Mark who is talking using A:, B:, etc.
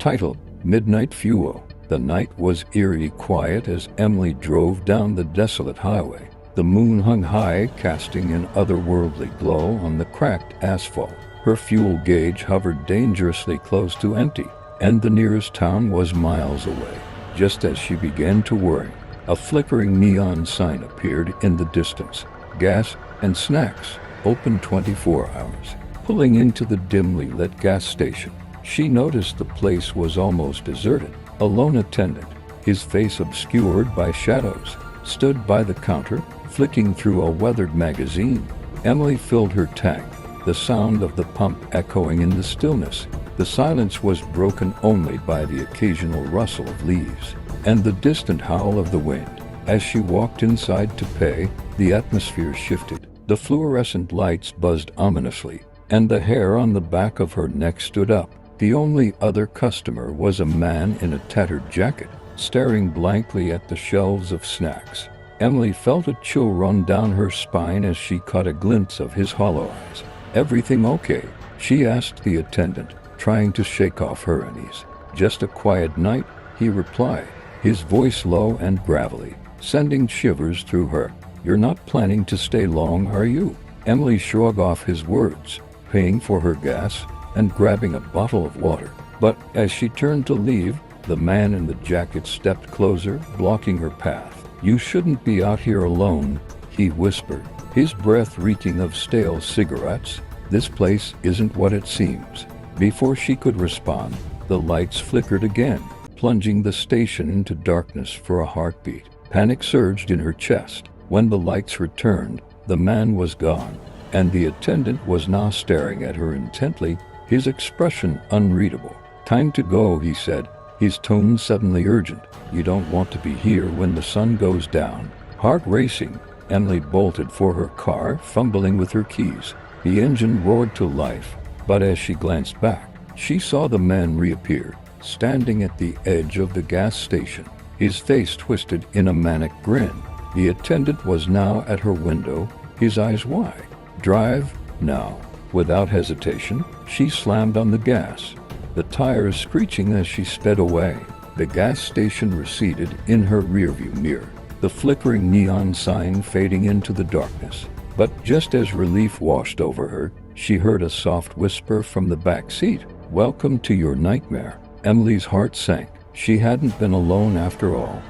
A: Title: Midnight Fuel. The night was eerie quiet as Emily drove down the desolate highway. The moon hung high, casting an otherworldly glow on the cracked asphalt. Her fuel gauge hovered dangerously close to empty, and the nearest town was miles away. Just as she began to worry, a flickering neon sign appeared in the distance. Gas and snacks, open 24 hours. Pulling into the dimly lit gas station, she noticed the place was almost deserted. A lone attendant, his face obscured by shadows, stood by the counter, flicking through a weathered magazine. Emily filled her tank, the sound of the pump echoing in the stillness. The silence was broken only by the occasional rustle of leaves and the distant howl of the wind. As she walked inside to pay, the atmosphere shifted. The fluorescent lights buzzed ominously, and the hair on the back of her neck stood up. The only other customer was a man in a tattered jacket, staring blankly at the shelves of snacks. Emily felt a chill run down her spine as she caught a glimpse of his hollow eyes. "Everything okay?" she asked the attendant, trying to shake off her unease. "Just a quiet night," he replied, his voice low and gravelly, sending shivers through her. "You're not planning to stay long, are you?" Emily shrugged off his words, paying for her gas and grabbing a bottle of water. But as she turned to leave, the man in the jacket stepped closer, blocking her path. "You shouldn't be out here alone," he whispered, his breath reeking of stale cigarettes. "This place isn't what it seems." Before she could respond, the lights flickered again, plunging the station into darkness for a heartbeat. Panic surged in her chest. When the lights returned, the man was gone, and the attendant was now staring at her intently, his expression unreadable. "Time to go," he said, his tone suddenly urgent. "You don't want to be here when the sun goes down." Heart racing, Emily bolted for her car, fumbling with her keys. The engine roared to life, but as she glanced back, she saw the man reappear, standing at the edge of the gas station, his face twisted in a manic grin. The attendant was now at her window, his eyes wide. "Drive now." Without hesitation, she slammed on the gas, the tires screeching as she sped away. The gas station receded in her rearview mirror, the flickering neon sign fading into the darkness. But just as relief washed over her, she heard a soft whisper from the back seat. "Welcome to your nightmare." Emily's heart sank. She hadn't been alone after all.